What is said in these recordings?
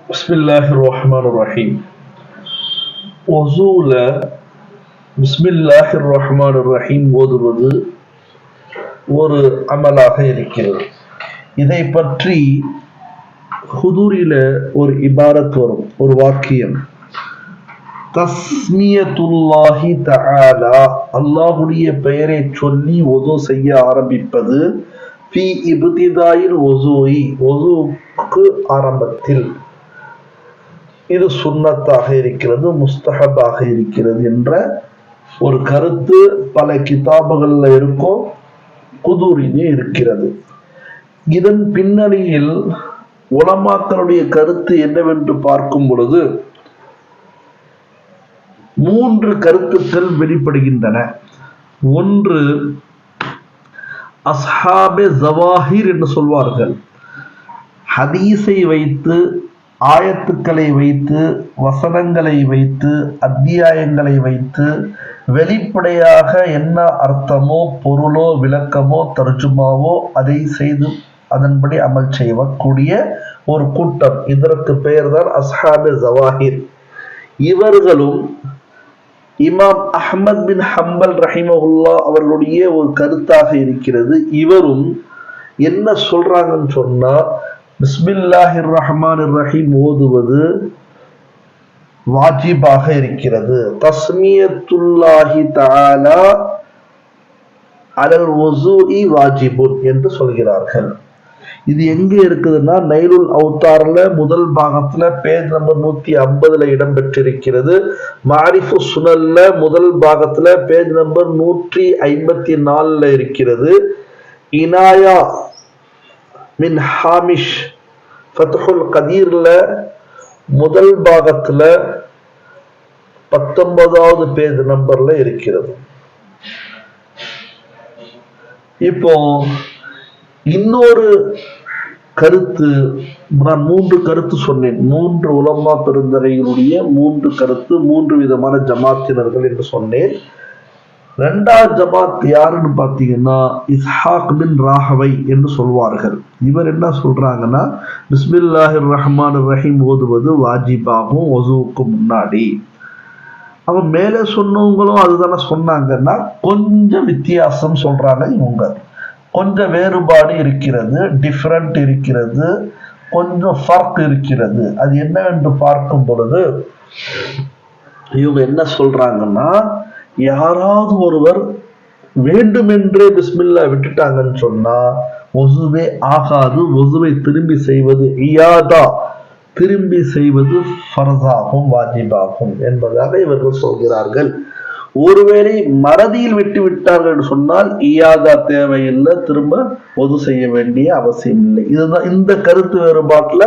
பிஸ்மில்லாஹிர் ரஹ்மானிர் ரஹீம். ஒசூல பிஸ்மில்லாஹிர் ரஹ்மானிர் ரஹீம் ஓதுவது ஒரு அமலாக இருக்கிறது. இதை பற்றி ஹுதூரில ஒரு இபாரத் வரும், ஒரு வாக்கியம். தஸ்மியத்துல்லாஹி தஆலா, அல்லாஹுடைய பெயரை சொல்லி ஒது செய்ய ஆரம்பிப்பது. ஃபி இப்திதாயில் ஒசூஇ, ஒசூக்கு ஆரம்பத்தில். இது சுன்னத்தாக இருக்கிறது, முஸ்தஹபாக இருக்கிறது என்ற ஒரு கருத்து பல கிதாபுகள்ல இருக்கும், குதூரிலே இருக்கிறது. இதன் பின்னணியில் உலமாக்களுடைய கருத்து என்னவென்று பார்க்கும் பொழுது 3 கருத்துக்கள் வெளிப்படுகின்றன. ஒன்று, அஸ்ஹாபே ஜவாஹிர் என்று சொல்வார்கள். ஹதீஸை வைத்து, ஆயத்துக்களை வைத்து, வசனங்களை வைத்து, அத்தியாயங்களை வைத்து வெளிப்படையாக என்ன அர்த்தமோ, பொருளோ, விளக்கமோ, தர்ஜுமாவோ அதை செய்து அதன்படி அமல் செய்யக்கூடிய ஒரு கூட்டம். இதற்கு பெயர்தான் அஸ்ஹாபே ஜவாஹிர். இவர்களும் இமாம் அஹ்மத் பின் ஹம்பல் ரஹிமஹுல்லா அவர்களுடைய ஒரு கருத்தாக இருக்கிறது. இவரும் என்ன சொல்றாங்கன்னு சொன்னா, பிஸ்மில்லாஹிர் ரஹ்மானிர் ரஹீம் ஓதுவது வாஜிபாக இருக்கிறது. தஸ்மியத்துல்லாஹி தஆலா அலல் வுஸூஇ வாஜிபுன் என்று சொல்கிறார்கள். இது எங்க இருக்குதுன்னா, நைலுல் அவுத்தார்ல முதல் பாகத்துல பேஜ் நம்பர் 150 இடம்பெற்றிருக்கிறது. மாரிஃபு சுனல்ல முதல் பாகத்துல பேஜ் நம்பர் 154 இருக்கிறது. இனாயா மின் ஹாமிஷ் ஃபத்ஹுல் கதீர்ல முதல் பாகத்துல 19வது பேஜ் நம்பர்ல இருக்கிறது. இப்போ இன்னொரு கருத்து, நான் 3 கருத்து சொன்னேன். 3 உலமா பெருந்தரைகளுடைய 3 கருத்து, 3 விதமான ஜமாத்தினர்கள் என்று சொன்னேன். 2வது ஜமாத் யாருன்னு பார்த்தீங்கன்னா, இஸ்ஹாக் பின் ராஹவை என்று சொல்வார்கள். இவர் என்ன சொல்றாங்கன்னா, பிஸ்மில்லாஹிர் ரஹ்மானிர் ரஹீம் ஓதுவது வாஜிபாகும் ஒசூக்கு முன்னாடி. அவன் மேலே சொன்னவங்களும் அதுதானே சொன்னாங்கன்னா, கொஞ்சம் வித்தியாசம் சொல்றாங்க. இவங்க கொஞ்சம் வேறுபாடு இருக்கிறது, டிஃபரண்ட் இருக்கிறது, கொஞ்சம் ஃபர்க் இருக்கிறது. அது என்னவென்று பார்க்கும் பொழுது இவங்க என்ன சொல்றாங்கன்னா, யாராவது ஒருவர் வேண்டுமென்றே பிஸ்மில்லா விட்டுட்டாங்கன்னு சொன்னா ஒசுவே ஆகாது. ஒசுவை திரும்பி செய்வது இயாதா, திரும்பி செய்வது ஃபர்ஸாகும், வாஜிபாகும் என்பதாக இவர்கள் சொல்கிறார்கள். ஒருவேளை மறதியில் விட்டு விட்டார்கள் என்று சொன்னால் இயாதா தேவையில்லை, திரும்ப ஒது செய்ய வேண்டிய அவசியம் இல்லை. இதுதான் இந்த கருத்து வேறுபாட்டுல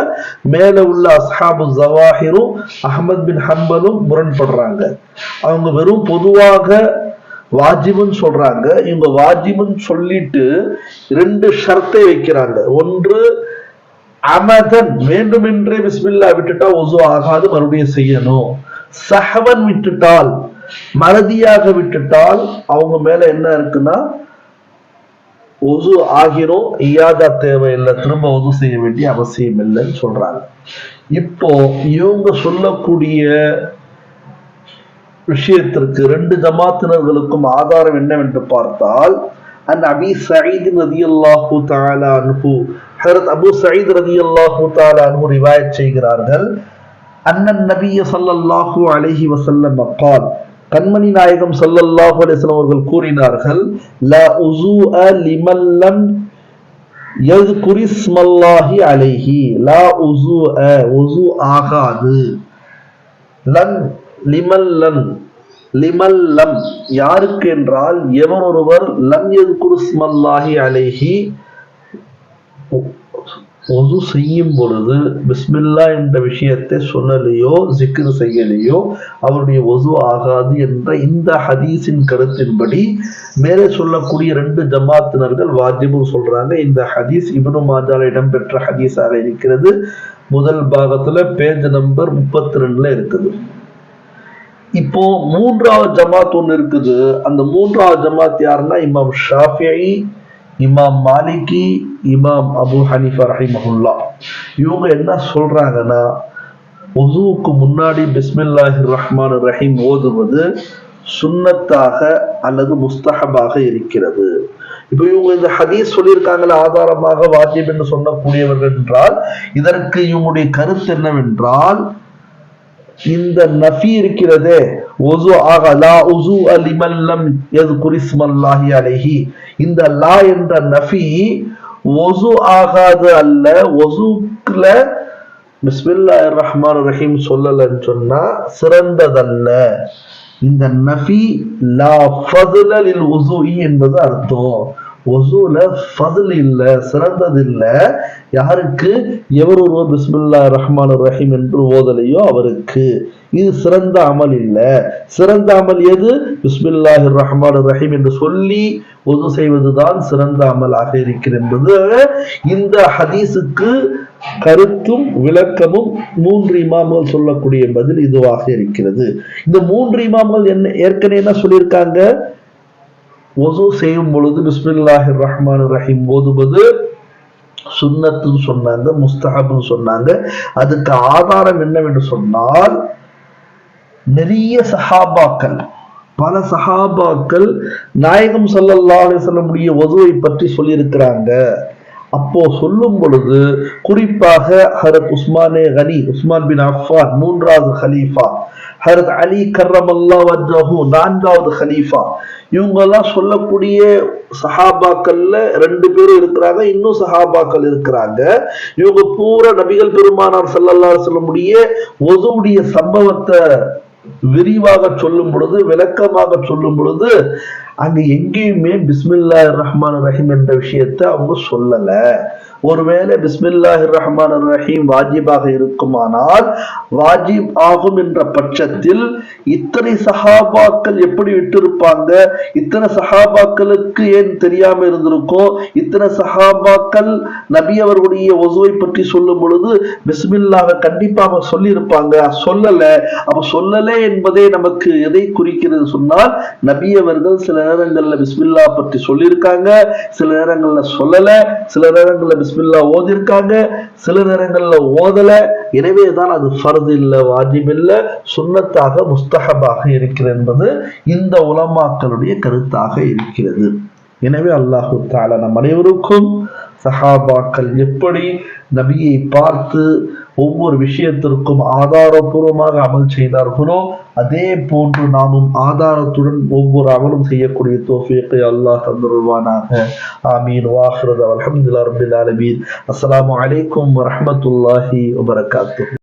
மேல உள்ள அஸ்ஹாபு ஜவாஹிரும் அஹ்மத் பின் ஹம்பலும் முரண்படுறாங்க. அவங்க வெறும் பொதுவாக வாஜிபுன்னு சொல்றாங்க. இவங்க வாஜிபுன்னு சொல்லிட்டு 2 ஷர்த்தை வைக்கிறாங்க. ஒன்று, அமதன், வேண்டுமென்றே பிஸ்மில்லா விட்டுட்டா ஒசு ஆகாது, மறுபடியும் செய்யணும். சஹவன் விட்டுட்டால், மறதியாக விட்டுட்டால் அவங்க மேல என்ன இருக்குன்னா ஒசு ஆகிரும், இயாதா தேவையில்லை, திரும்ப ஒசு செய்ய வேண்டிய அவசியம் இல்லைன்னு சொல்றாங்க. இப்போ இவங்க சொல்லக்கூடிய விஷயத்திற்கு 2 ஜமாத்தினர்களுக்கும் ஆதாரம் என்னவென்று பார்த்தால், அந்த அபி சயீத் ரலியல்லாஹு தஆலா அன்ஹு, ஹஜ்ரத் அபூ சயீத் ரலியல்லாஹு தஆலா அன்ஹு ரிவாயத் செய்கிறார்கள். அன்னன் நபிய ஸல்லல்லாஹு அலைஹி வஸல்லம் قال, கண்மணி நாயகம் ஸல்லல்லாஹு அலைஹி வஸல்லம் அவர்கள் கூறினார்கள், லா உஸூஅ லிமன் லம் யذ்குர் இஸ்மல்லாஹி அலைஹி. லா உஸூஅ, உஸூ ஆகாது. லன், லிமன் லம், லிமன் லம் யாருக்கு என்றால் எவர் ஒருவர் லம் யذ்குர் இஸ்மல்லாஹி அலைஹி ஒது செய்யும் பொழுது பிஸ்மில்லா என்ற விஷயத்தை சொல்லலையோ, ஜிக்ர் செய்யலையோ, அவருடைய ஒது ஆகாது என்ற இந்த ஹதீஸின் கருத்தின்படி மேலே சொல்லக்கூடிய 2 ஜமாத்தினர்கள் வாஜிபு சொல்றாங்க. இந்த ஹதீஸ் இப்னு மாஜால இடம்பெற்ற ஹதீஸாக இருக்கிறது. முதல் பாகத்துல பேஜ் நம்பர் 32 இருக்குது. இப்போ 3வது ஜமாத் ஒன்று இருக்குது. அந்த 3வது ஜமாத் யாருன்னா, இமாம் ஷாஃபிஈ, இமாம் மாலிகி, இமாம் அபு ஹனீஃபா ரஹிமஹுல்லா. இவங்க என்ன சொல்றாங்கன்னா, உதுவுக்கு முன்னாடி பிஸ்மில்லாஹிர் ரஹ்மானிர் ரஹீம் ஓதுவது சுன்னத்தாக அல்லது முஸ்தஹபாக இருக்கிறது. இப்ப இவங்க இந்த ஹதீஸ் சொல்லியிருக்காங்களே ஆதாரமாக வாஜிப் என்று சொல்லக்கூடியவர்கள் என்றால் இதற்கு இவங்களுடைய கருத்து என்னவென்றால், இந்த நஃபி இருக்கிறதே ஒசு ஆக லா உசு லிமன் லம் யذ்குர் இஸ்மல்லாஹி அலைஹி, இந்த லா என்ற நஃபி ஒசு ஆகாது அல்ல, ஒசுக்குல பிஸ்மில்லாஹிர் ரஹ்மானிர் ரஹீம் சொல்லலன்னு சொன்னா சிறந்ததல்ல. இந்த நஃபி லா ஃபதுல லில் உஸூஇ என்பது அர்த்தம். ஒசூல ஃபதுல் இல்ல, சிறந்தது இல்ல. யாருக்கு? எவர் ஒருவர் பிஸ்மில்லாஹிர் ரஹ்மானிர் ரஹீம் என்று ஓதலையோ அவருக்கு. இது சிறந்த அமல் இல்ல. சிறந்த அமல் எது? பிஸ்மில்லாஹிர் ரஹ்மானிர் ரஹீம் என்று சொல்லி ஒது செய்வதுதான் சிறந்த அமலாக இருக்கிறது என்பது இந்த ஹதீஸுக்கு கருத்தும் விளக்கமும் 3 இமாம்கள் சொல்லக்கூடிய பதில் இதுவாக இருக்கிறது. இந்த 3 இமாம்கள் ஏற்கனவே என்ன சொல்லியிருக்காங்க? ஒது செய்யும் பொழுது பிஸ்மில்லாஹிர் ரஹ்மானிர் ரஹீம் ஓதுவது சுன்னத்துன்னு சொன்னாங்க, முஸ்தஹப்னு சொன்னாங்க. அதுக்கு ஆதாரம் என்னவென்று சொன்னால், நிறைய சஹாபாக்கள், பல சஹாபாக்கள் நாயகம் ஸல்லல்லாஹு அலைஹி வஸல்லம் உடைய ஒதுவை பற்றி சொல்லியிருக்கிறாங்க. அப்போ சொல்லும் பொழுது குறிப்பாக ஹரத் உஸ்மான் பின் அஃபான் 3வது ஹலீஃபா, ஹரத் அலி கர்ரமல்லாஹு வஜ்ஹஹு 4வது ஹலீஃபா, இவங்க எல்லாம் சொல்லக்கூடிய சஹாபாக்கள்ல 2 பேரும் இருக்கிறாங்க, இன்னும் சஹாபாக்கள் இருக்கிறாங்க. இவங்க பூரா நபிகள் பெருமானார் ஸல்லல்லாஹு அலைஹி வஸல்லம் உடைய ஒதுவுடைய சம்பவத்தை விரிவாக சொல்லும் பொழுது, விளக்கமாக சொல்லும் பொழுது, அங்க எங்கேயுமே பிஸ்மில்லாஹிர் ரஹ்மானிர் ரஹீம் என்ற விஷயத்தை அவங்க சொல்லல. ஒருவேளை பிஸ்மில்லாஹிர் ரஹ்மானிர் ரஹீம் வாஜிபாக இருக்குமானால், வாஜிப் ஆகும் என்ற பட்சத்தில் இத்தனை சஹாபாக்கள் எப்படி விட்டிருப்பாங்க? இத்தனை சஹாபாக்களுக்கு ஏன் தெரியாம இருந்திருக்கும்? இத்தனை சஹாபாக்கள் நபி அவர்களுடைய ஒசுவை பற்றி சொல்லும் பொழுது பிஸ்மில்லாஹ் கண்டிப்பாக சொல்லி இருப்பாங்க, சொல்லல. அப்ப சொல்லல என்பதே நமக்கு எதை குறிக்கிறது சொன்னால், நபி அவர்கள் சில நேரங்கள்ல பிஸ்மில்லா பற்றி சொல்லியிருக்காங்க, சில நேரங்கள்ல சொல்லல, சில நேரங்கள்ல பிஸ்மில்லா ஓதிருக்காங்க, சில நேரங்கள்ல ஓதல. எனவேதான் அது ஃபர்து இல்ல, வாஜிப் இல்ல, சுன்னத்தாக முஸ்தஹபாக இருக்கிறது என்பது இந்த உலமாக்களுடைய கருத்தாக இருக்கிறது. எனவே அல்லாஹு தஆலா நம் அனைவருக்கும் சஹாபாக்கள் எப்படி நபியை பார்த்து ஒவ்வொரு விஷயத்திற்கும் ஆதாரபூர்வமாக அமல் செய்தார்களோ அதே போன்று நாமும் ஆதாரத்துடன் ஒவ்வொரு அமலும் செய்யக்கூடிய தௌஃபீக்கை அல்லாஹ் தந்தருள்வானாக. ஆமீன். வாஹிரு தஅவானா அல்ஹம்துலில்லாஹி ரப்பில் ஆலமீன். அஸ்ஸலாமு அலைக்கும் வரஹ்மத்துல்லாஹி வபரகாத்துஹு.